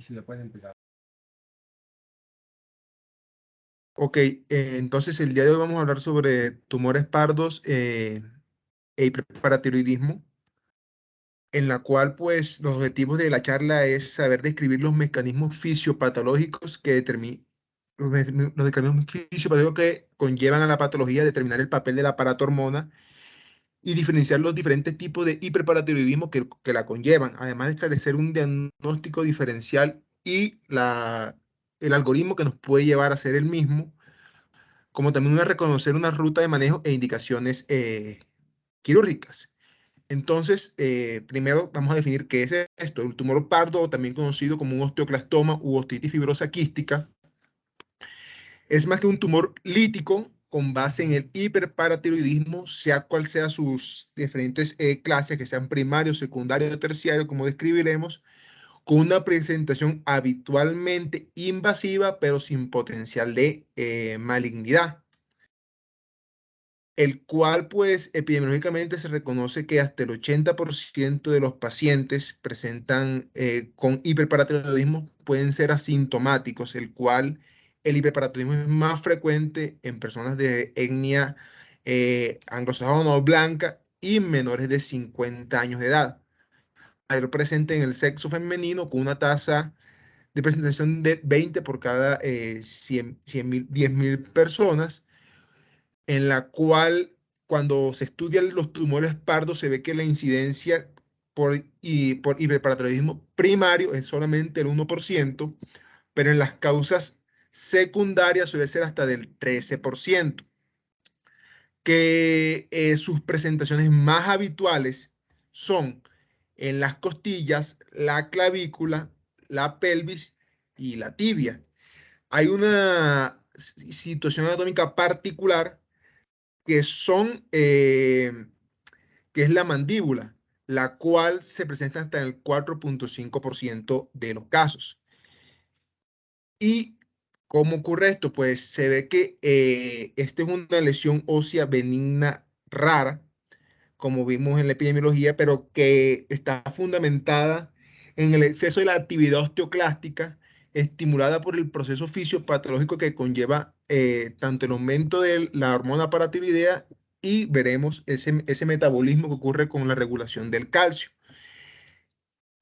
Y si le puedes empezar. Ok, entonces el día de hoy vamos a hablar sobre tumores pardos e hiperparatiroidismo, en la cual pues los objetivos de la charla es saber describir los mecanismos fisiopatológicos que determinan los mecanismos fisiopatológicos que conllevan a la patología, determinar el papel de la paratormona y diferenciar los diferentes tipos de hiperparatiroidismo que la conllevan, además de esclarecer un diagnóstico diferencial y el algoritmo que nos puede llevar a hacer el mismo, como también reconocer una ruta de manejo e indicaciones quirúrgicas. Entonces, primero vamos a definir qué es esto. El tumor pardo, o también conocido como un osteoclastoma u ostitis fibrosa quística, es más que un tumor lítico con base en el hiperparatiroidismo, sea cual sea sus diferentes clases, que sean primario, secundario o terciario, como describiremos, con una presentación habitualmente invasiva, pero sin potencial de malignidad, el cual pues epidemiológicamente se reconoce que hasta el 80% de los pacientes presentan con hiperparatiroidismo pueden ser asintomáticos, el cual el hiperparatiroidismo es más frecuente en personas de etnia anglosajona o blanca y menores de 50 años de edad. Mayor presente en el sexo femenino con una tasa de presentación de 20 por cada 10.000 personas, en la cual cuando se estudian los tumores pardos se ve que la incidencia por hiperparatiroidismo primario es solamente el 1%, pero en las causas secundarias suele ser hasta del 13%, que sus presentaciones más habituales son en las costillas, la clavícula, la pelvis y la tibia. Hay una situación anatómica particular que son, que es la mandíbula, la cual se presenta hasta en el 4.5% de los casos. ¿Y cómo ocurre esto? Pues se ve que esta es una lesión ósea benigna rara, como vimos en la epidemiología, pero que está fundamentada en el exceso de la actividad osteoclástica, estimulada por el proceso fisiopatológico que conlleva tanto el aumento de la hormona paratiroidea y veremos ese metabolismo que ocurre con la regulación del calcio,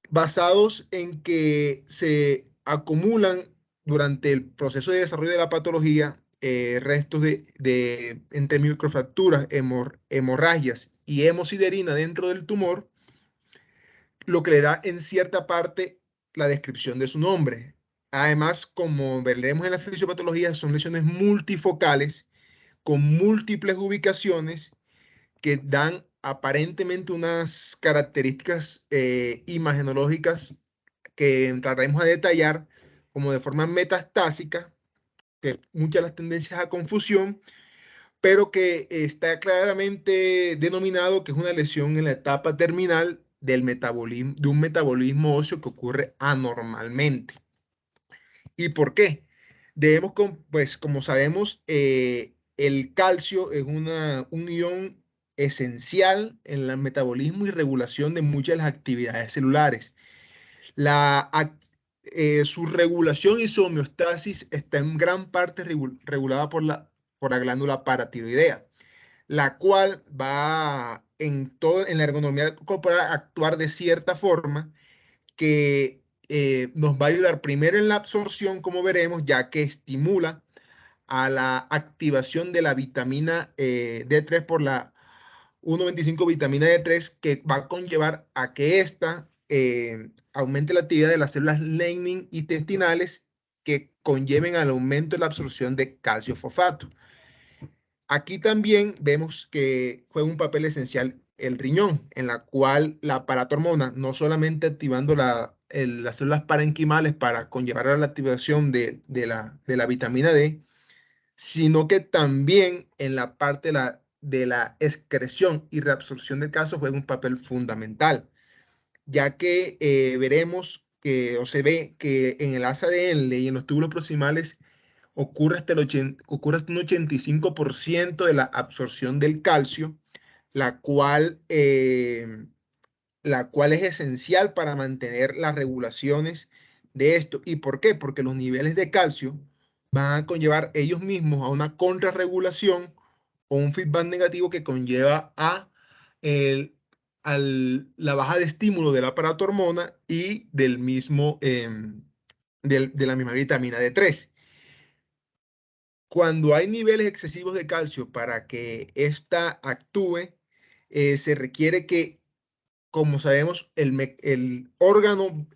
basados en que se acumulan durante el proceso de desarrollo de la patología restos entre microfracturas, hemorragias y hemosiderina dentro del tumor, lo que le da en cierta parte la descripción de su nombre. Además, como veremos en la fisiopatología, son lesiones multifocales con múltiples ubicaciones que dan aparentemente unas características imagenológicas que entraremos a detallar, como de forma metastásica, que muchas de las tendencias a confusión, pero que está claramente denominado que es una lesión en la etapa terminal del metabolismo, de un metabolismo óseo que ocurre anormalmente. ¿Y por qué? Debemos, pues como sabemos, el calcio es un ion esencial en el metabolismo y regulación de muchas de las actividades celulares. Su regulación y su homeostasis está en gran parte regulada por la glándula paratiroidea, la cual va en la ergonomía corporal a actuar de cierta forma que nos va a ayudar primero en la absorción, como veremos, ya que estimula a la activación de la vitamina D3 por la 1,25 vitamina D3, que va a conllevar a que esta aumente la actividad de las células Leynin intestinales, que conlleven al aumento de la absorción de calcio fosfato. Aquí también vemos que juega un papel esencial el riñón, en la cual la paratormona, no solamente activando las células parenquimales para conllevar a la activación de la vitamina D, sino que también en la parte de la excreción y reabsorción del calcio juega un papel fundamental, ya que veremos que, o se ve que en el asa de Henle y en los túbulos proximales ocurre hasta un 85% de la absorción del calcio, la cual, la cual es esencial para mantener las regulaciones de esto. ¿Y por qué? Porque los niveles de calcio van a conllevar ellos mismos a una contrarregulación o un feedback negativo que conlleva a la baja de estímulo del aparato hormona y del mismo, de la misma vitamina D3. Cuando hay niveles excesivos de calcio para que ésta actúe, se requiere que, como sabemos, el órgano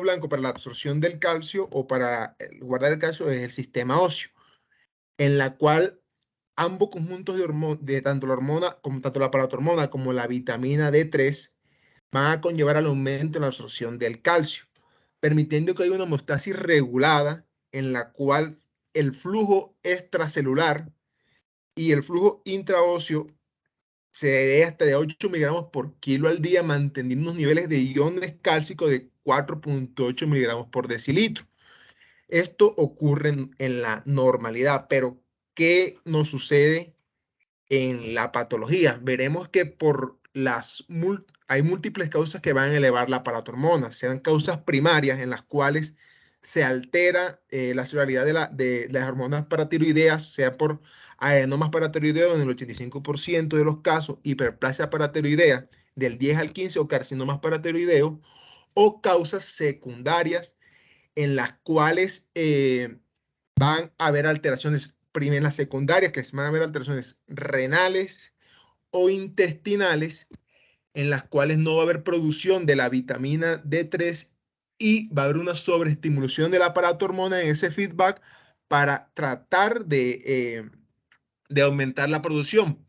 blanco para la absorción del calcio o para guardar el calcio es el sistema óseo, en la cual ambos conjuntos de tanto la hormona, como tanto la paratormona como la vitamina D3 van a conllevar al aumento en la absorción del calcio, permitiendo que haya una homeostasis regulada en la cual el flujo extracelular y el flujo intraóseo se dé hasta de 8 miligramos por kilo al día, manteniendo unos niveles de iones cálcicos de 4,8 miligramos por decilitro. Esto ocurre en la normalidad, pero ¿qué nos sucede en la patología? Veremos que hay múltiples causas que van a elevar la paratormona, sean causas primarias en las cuales se altera la celularidad de las hormonas paratiroideas, sea por adenomas paratiroideos en el 85% de los casos, hiperplasia paratiroidea del 10 al 15 o carcinomas paratiroideos, o causas secundarias en las cuales van a haber alteraciones, primero en las secundarias, que van a haber alteraciones renales o intestinales, en las cuales no va a haber producción de la vitamina D3 y va a haber una sobreestimulación del aparato hormona en ese feedback para tratar de aumentar la producción.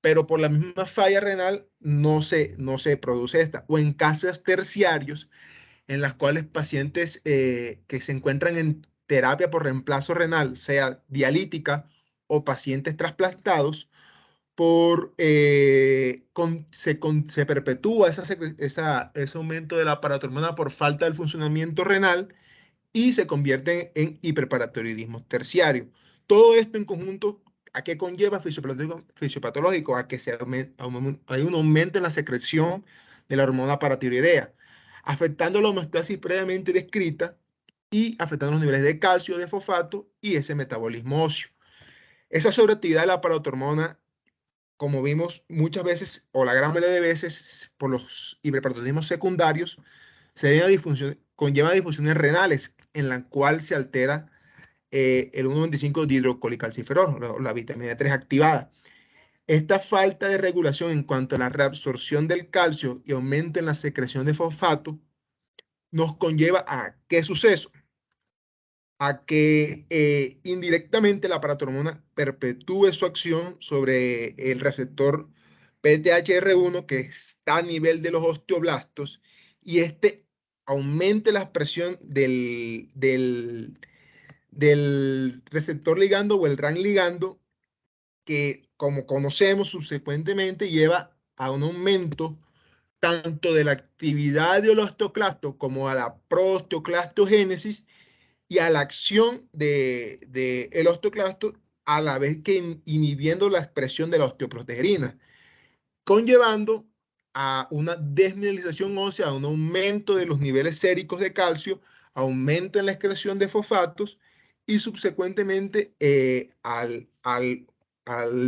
Pero por la misma falla renal no se produce esta. O en casos terciarios, en las cuales pacientes que se encuentran en terapia por reemplazo renal, sea dialítica o pacientes trasplantados, se perpetúa ese aumento de la paratormona por falta del funcionamiento renal y se convierte en hiperparatiroidismo terciario. Todo esto en conjunto, ¿a qué conlleva fisiopatológico? A que hay un aumento en la secreción de la hormona paratiroidea, afectando la homeostasis previamente descrita y afectando los niveles de calcio, de fosfato y ese metabolismo óseo. Esa sobreactividad de la paratormona, como vimos muchas veces, o la gran mayoría de veces, por los hiperparatonitismos secundarios, conlleva disfunciones renales, en la cual se altera el 1,25 dihidrocolicalciferol, la vitamina D3 activada. Esta falta de regulación en cuanto a la reabsorción del calcio y aumento en la secreción de fosfato nos conlleva a ¿qué suceso? A que indirectamente la paratormona perpetúe su acción sobre el receptor PTHR1 que está a nivel de los osteoblastos y este aumente la expresión del receptor ligando o el RAN ligando que, como conocemos subsecuentemente, lleva a un aumento tanto de la actividad de los osteoclastos como a la proosteoclastogénesis y a la acción de el osteoclasto, a la vez que inhibiendo la expresión de la osteoprotegerina, conllevando a una desmineralización ósea, a un aumento de los niveles séricos de calcio, aumento en la excreción de fosfatos y subsecuentemente al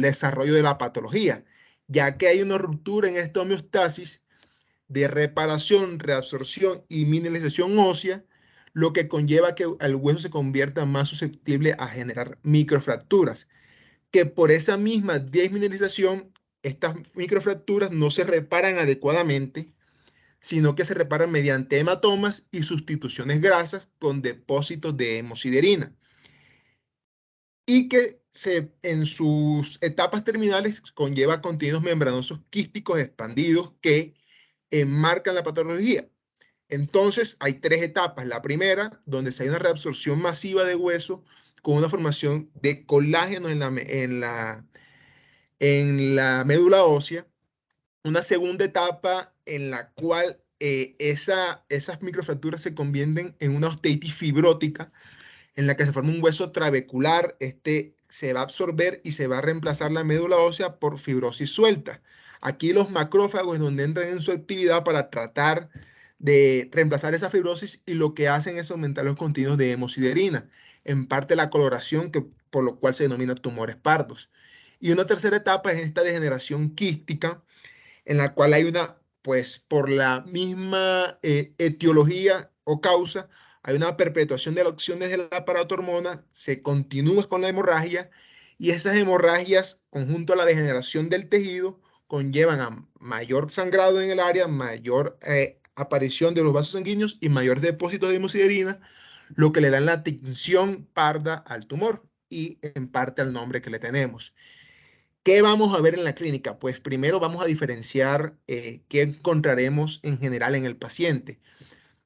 desarrollo de la patología, ya que hay una ruptura en esta homeostasis de reparación, reabsorción y mineralización ósea, lo que conlleva que el hueso se convierta más susceptible a generar microfracturas, que por esa misma desmineralización, estas microfracturas no se reparan adecuadamente, sino que se reparan mediante hematomas y sustituciones grasas con depósitos de hemosiderina, y que en sus etapas terminales conlleva contenidos membranosos quísticos expandidos que enmarcan la patología. Entonces, hay tres etapas. La primera, donde se hay una reabsorción masiva de hueso con una formación de colágeno en la médula ósea. Una segunda etapa en la cual esas microfracturas se convierten en una osteitis fibrótica, en la que se forma un hueso trabecular. Este se va a absorber y se va a reemplazar la médula ósea por fibrosis suelta. Aquí los macrófagos es donde entran en su actividad para tratar de reemplazar esa fibrosis y lo que hacen es aumentar los contenidos de hemosiderina, en parte la coloración, por lo cual se denomina tumores pardos. Y una tercera etapa es esta degeneración quística, en la cual hay pues por la misma etiología o causa, hay una perpetuación de las acciones de la paratormona, se continúa con la hemorragia y esas hemorragias, conjunto a la degeneración del tejido, conllevan a mayor sangrado en el área, mayor aparición de los vasos sanguíneos y mayor depósito de hemosiderina, lo que le da la tinción parda al tumor y en parte al nombre que le tenemos. ¿Qué vamos a ver en la clínica? Pues primero vamos a diferenciar qué encontraremos en general en el paciente.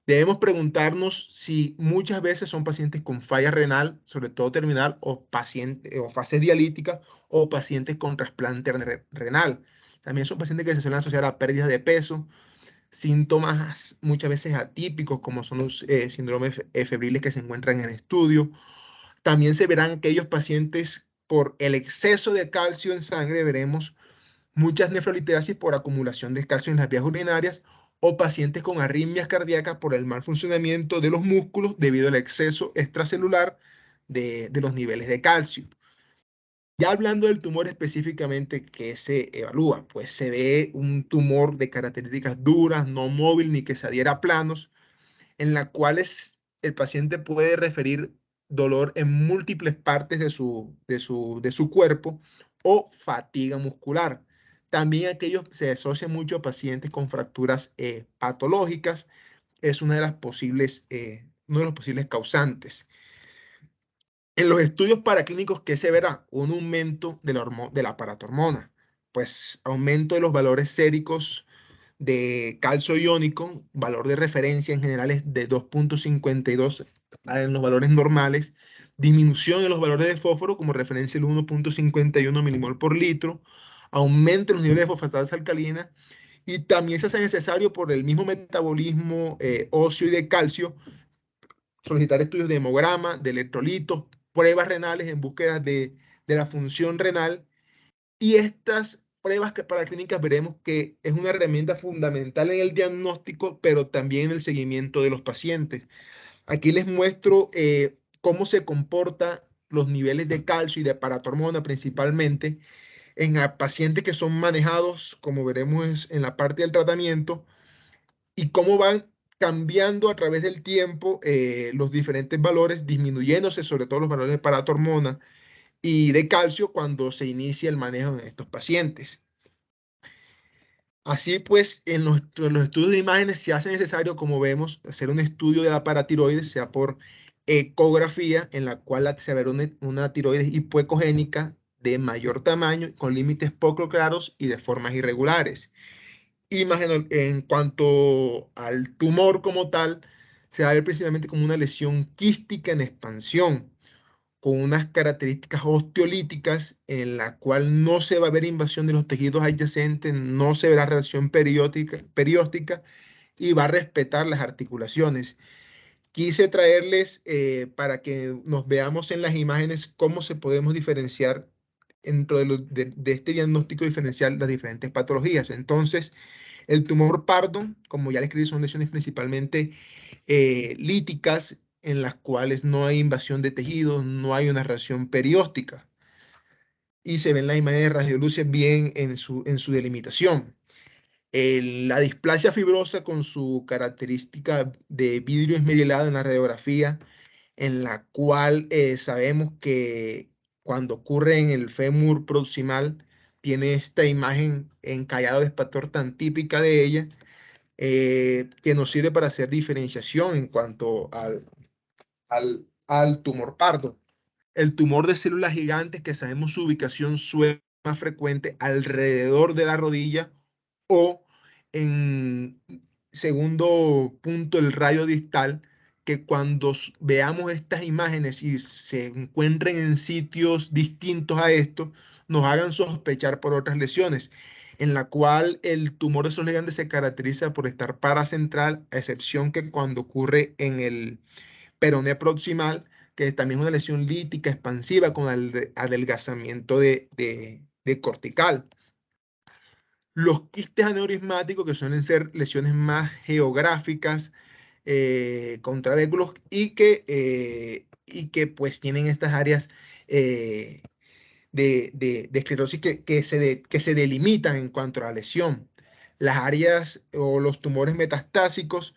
Debemos preguntarnos si muchas veces son pacientes con falla renal, sobre todo terminal, o fase dialítica, o pacientes con trasplante renal. También son pacientes que se suelen asociar a pérdidas de peso, síntomas muchas veces atípicos, como son los síndromes febriles que se encuentran en estudio. También se verán aquellos pacientes por el exceso de calcio en sangre, veremos muchas nefrolitiasis por acumulación de calcio en las vías urinarias o pacientes con arritmias cardíacas por el mal funcionamiento de los músculos debido al exceso extracelular de los niveles de calcio. Ya hablando del tumor específicamente que se evalúa, pues se ve un tumor de características duras, no móvil ni que se adhiera a planos, en las cuales el paciente puede referir dolor en múltiples partes de su cuerpo o fatiga muscular. También aquellos se asocian mucho a pacientes con fracturas patológicas, es uno de los posibles causantes. En los estudios paraclínicos, ¿qué se verá? Un aumento de la paratormona, pues aumento de los valores séricos de calcio iónico, valor de referencia en general es de 2,52 en los valores normales, disminución en los valores de fósforo como referencia el 1,51 milimol por litro, aumento en los niveles de fosfatasa alcalina y también se hace necesario por el mismo metabolismo óseo y de calcio solicitar estudios de hemograma, de electrolitos, pruebas renales en búsqueda de la función renal y estas pruebas que para clínicas veremos que es una herramienta fundamental en el diagnóstico, pero también en el seguimiento de los pacientes. Aquí les muestro cómo se comportan los niveles de calcio y de paratormona principalmente en pacientes que son manejados, como veremos en la parte del tratamiento, y cómo van cambiando a través del tiempo los diferentes valores, disminuyéndose sobre todo los valores de paratormona y de calcio cuando se inicia el manejo en estos pacientes. Así pues, en los estudios de imágenes se hace necesario, como vemos, hacer un estudio de la paratiroides, sea por ecografía, en la cual se verá una tiroides hipoecogénica de mayor tamaño, con límites poco claros y de formas irregulares. En cuanto al tumor como tal, se va a ver principalmente como una lesión quística en expansión, con unas características osteolíticas en la cual no se va a ver invasión de los tejidos adyacentes, no se verá reacción perióstica y va a respetar las articulaciones. Quise traerles para que nos veamos en las imágenes cómo se podemos diferenciar dentro de este diagnóstico diferencial las diferentes patologías. Entonces, el tumor pardo, como ya les escribí, son lesiones principalmente líticas en las cuales no hay invasión de tejidos, no hay una reacción perióstica y se ven las imágenes de radioluces bien en su delimitación. La displasia fibrosa con su característica de vidrio esmerilado en la radiografía, en la cual sabemos que cuando ocurre en el fémur proximal, tiene esta imagen encallado de espector tan típica de ella, que nos sirve para hacer diferenciación en cuanto al tumor pardo. El tumor de células gigantes, que sabemos su ubicación suele ser más frecuente alrededor de la rodilla o en segundo punto el radio distal, que cuando veamos estas imágenes y se encuentren en sitios distintos a estos, nos hagan sospechar por otras lesiones, en la cual el tumor de células gigantes se caracteriza por estar paracentral, a excepción que cuando ocurre en el peroné proximal, que también es una lesión lítica expansiva con adelgazamiento de cortical. Los quistes aneurismáticos, que suelen ser lesiones más geográficas, con trabéculos y que pues tienen estas áreas eh, de esclerosis que se delimitan en cuanto a la lesión. Las áreas o los tumores metastásicos,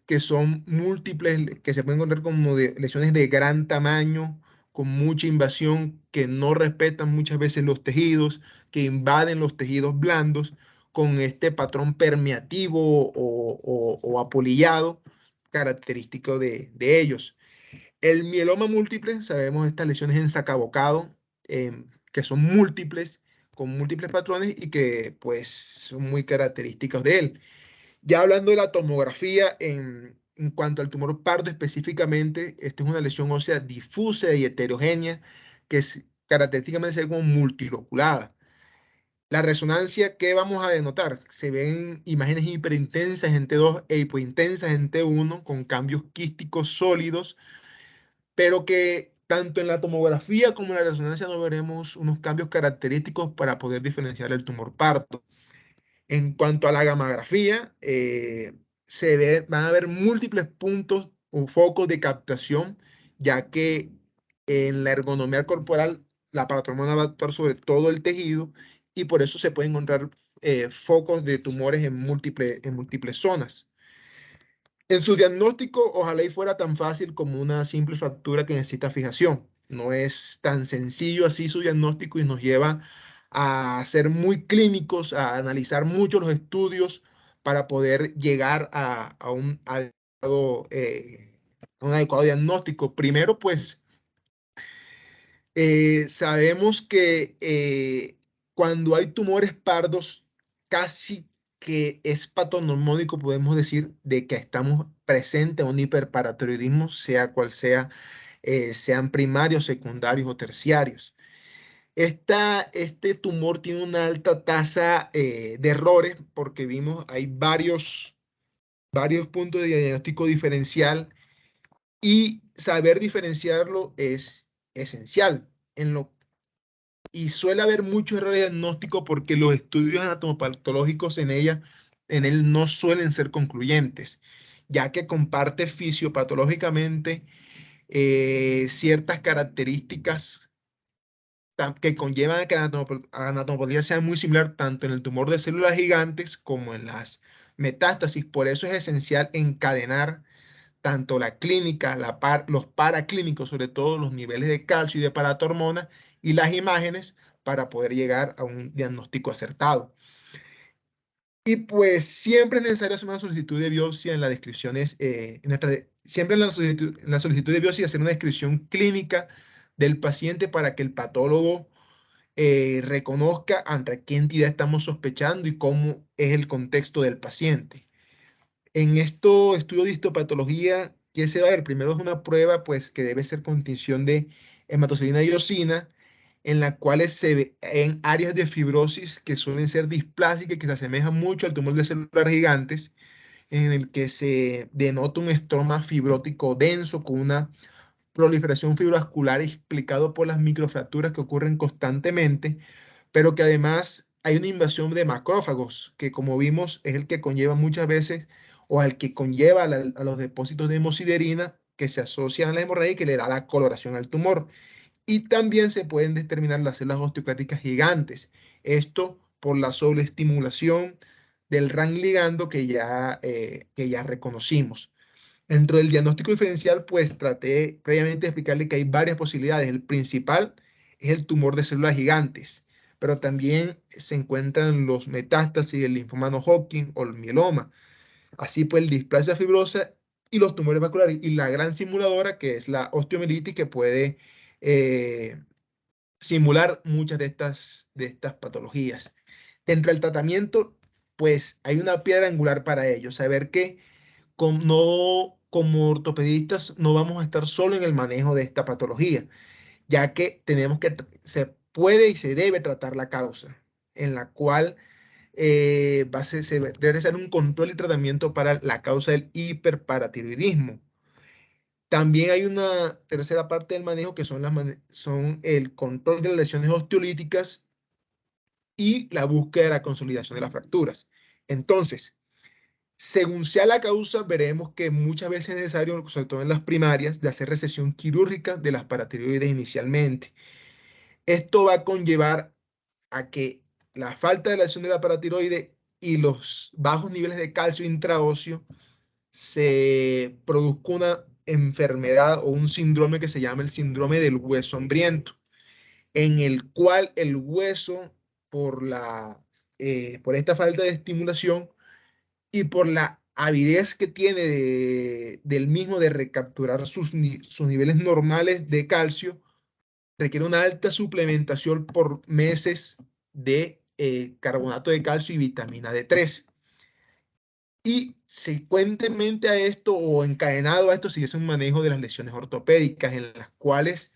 que son múltiples, que se pueden encontrar como lesiones de gran tamaño, con mucha invasión, que no respetan muchas veces los tejidos, que invaden los tejidos blandos, con este patrón permeativo o apolillado característico de ellos. El mieloma múltiple, sabemos estas lesiones en sacabocado, que son múltiples, con múltiples patrones y que pues son muy característicos de él. Ya hablando de la tomografía, en cuanto al tumor pardo específicamente, esta es una lesión ósea difusa y heterogénea que característicamente se ve como multiloculada. La resonancia, ¿qué vamos a denotar? Se ven imágenes hiperintensas en T2 e hipointensas en T1 con cambios quísticos sólidos, pero que tanto en la tomografía como en la resonancia no veremos unos cambios característicos para poder diferenciar el tumor pardo. En cuanto a la gamografía, van a haber múltiples puntos o focos de captación, ya que en la ergonomía corporal la paratormona va a actuar sobre todo el tejido y por eso se pueden encontrar focos de tumores en múltiples zonas. En su diagnóstico, ojalá y fuera tan fácil como una simple fractura que necesita fijación. No es tan sencillo así su diagnóstico y nos lleva a ser muy clínicos, a analizar mucho los estudios para poder llegar a un adecuado diagnóstico. Primero, pues sabemos que cuando hay tumores pardos, casi que es patognomónico, podemos decir, de que estamos presentes a un hiperparatiroidismo, sea cual sea, sean primarios, secundarios o terciarios. Este tumor tiene una alta tasa de errores porque vimos, hay varios puntos de diagnóstico diferencial y saber diferenciarlo es esencial. Y suele haber muchos errores diagnósticos porque los estudios anatomopatológicos en él no suelen ser concluyentes, ya que comparte fisiopatológicamente ciertas características que conllevan a que la anatomopatología sea muy similar tanto en el tumor de células gigantes como en las metástasis. Por eso es esencial encadenar tanto la clínica, los paraclínicos, sobre todo los niveles de calcio y de paratormona y las imágenes para poder llegar a un diagnóstico acertado. Y pues siempre es necesario hacer una solicitud de biopsia en las descripciones, siempre en la solicitud de biopsia hacer una descripción clínica del paciente para que el patólogo reconozca ante qué entidad estamos sospechando y cómo es el contexto del paciente. En estos estudios de histopatología, ¿qué se va a ver? Primero es una prueba pues, que debe ser con tinción de hematoxilina y eosina, en la cual se ve en áreas de fibrosis que suelen ser displásicas y que se asemejan mucho al tumor de células gigantes, en el que se denota un estroma fibrótico denso con una proliferación fibrovascular explicado por las microfracturas que ocurren constantemente, pero que además hay una invasión de macrófagos, que como vimos es el que conlleva muchas veces o al que conlleva a los depósitos de hemosiderina que se asocian a la hemorragia y que le da la coloración al tumor. Y también se pueden determinar las células osteoclásticas gigantes. Esto por la sobreestimulación del RAN ligando que ya reconocimos. Dentro del diagnóstico diferencial, pues traté previamente de explicarle que hay varias posibilidades. El principal es el tumor de células gigantes, pero también se encuentran los metástasis, el linfoma no Hodgkin o el mieloma. Así pues, el displasia fibrosa y los tumores vasculares. Y la gran simuladora, que es la osteomielitis, que puede eh, simular muchas de estas patologías. Dentro del tratamiento, pues hay una piedra angular para ello, saber que como ortopedistas no vamos a estar solo en el manejo de esta patología, ya que se puede y se debe tratar la causa, en la cual se debe realizar un control y tratamiento para la causa del hiperparatiroidismo. También hay una tercera parte del manejo que son el control de las lesiones osteolíticas y la búsqueda de la consolidación de las fracturas. Entonces, según sea la causa, veremos que muchas veces es necesario, sobre todo en las primarias, de hacer resección quirúrgica de las paratiroides inicialmente. Esto va a conllevar a que la falta de la acción de la paratiroide y los bajos niveles de calcio intraóseo se produzca una enfermedad o un síndrome que se llama el síndrome del hueso hambriento, en el cual el hueso, por por esta falta de estimulación y por la avidez que tiene del mismo de recapturar sus niveles normales de calcio, requiere una alta suplementación por meses de carbonato de calcio y vitamina D3. Y secuentemente a esto o encadenado a esto sigue un manejo de las lesiones ortopédicas, en las cuales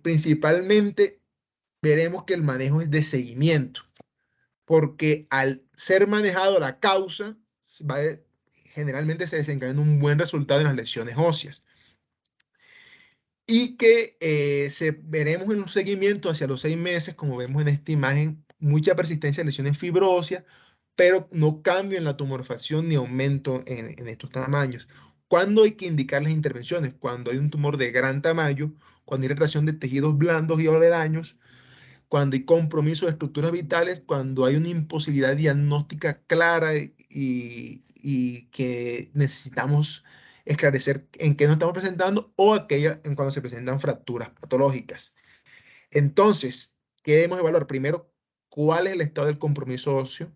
principalmente veremos que el manejo es de seguimiento, porque al ser manejado la causa, generalmente se desencadena un buen resultado en las lesiones óseas. Y que veremos en un seguimiento hacia los 6 meses, como vemos en esta imagen, mucha persistencia de lesiones fibróseas, pero no cambio en la tumorfacción ni aumento en estos tamaños. ¿Cuándo hay que indicar las intervenciones? Cuando hay un tumor de gran tamaño, cuando hay retracción de tejidos blandos y aledaños, cuando hay compromiso de estructuras vitales, cuando hay una imposibilidad diagnóstica clara y que necesitamos esclarecer en qué nos estamos presentando o aquella en cuando se presentan fracturas patológicas. Entonces, ¿qué debemos evaluar? Primero, ¿cuál es el estado del compromiso óseo?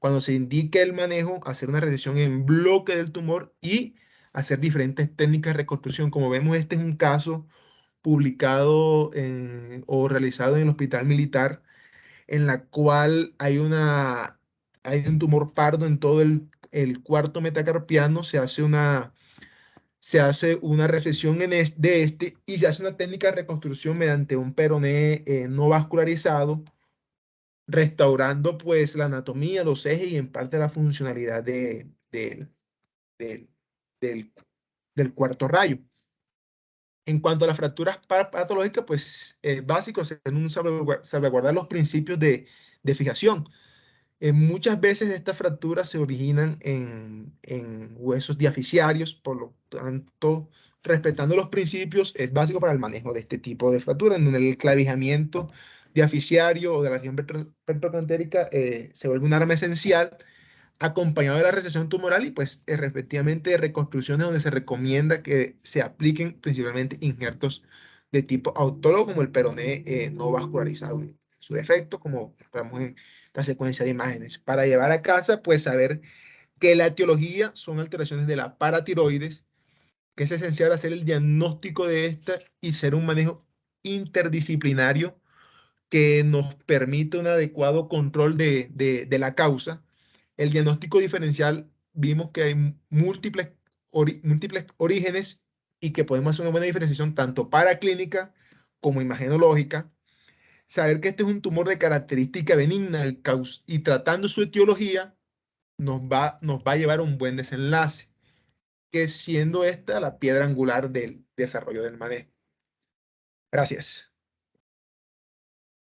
Cuando se indique el manejo, hacer una resección en bloque del tumor y hacer diferentes técnicas de reconstrucción. Como vemos, este es un caso publicado o realizado en el Hospital Militar, en la cual hay un tumor pardo en todo el cuarto metacarpiano, se hace una resección de este y se hace una técnica de reconstrucción mediante un peroné no vascularizado, restaurando pues la anatomía, los ejes y en parte la funcionalidad del, del, del cuarto rayo. En cuanto a las fracturas patológicas, pues es básico hacer salvaguardar los principios de fijación. Muchas veces estas fracturas se originan en huesos diaficiarios, por lo tanto, respetando los principios es básico para el manejo de este tipo de fracturas, en donde el clavijamiento diaficiario o de la región petrocantérica se vuelve un arma esencial, acompañado de la resección tumoral y pues respectivamente de reconstrucciones donde se recomienda que se apliquen principalmente injertos de tipo autólogo como el peroné no vascularizado en su defecto, como mostramos en la secuencia de imágenes. Para llevar a casa, pues saber que la etiología son alteraciones de la paratiroides, que es esencial hacer el diagnóstico de esta y ser un manejo interdisciplinario que nos permite un adecuado control de la causa. El diagnóstico diferencial, vimos que hay múltiples orígenes y que podemos hacer una buena diferenciación tanto paraclínica como imagenológica. Saber que este es un tumor de característica benigna y tratando su etiología nos va a llevar a un buen desenlace, que siendo esta la piedra angular del desarrollo del manejo. Gracias.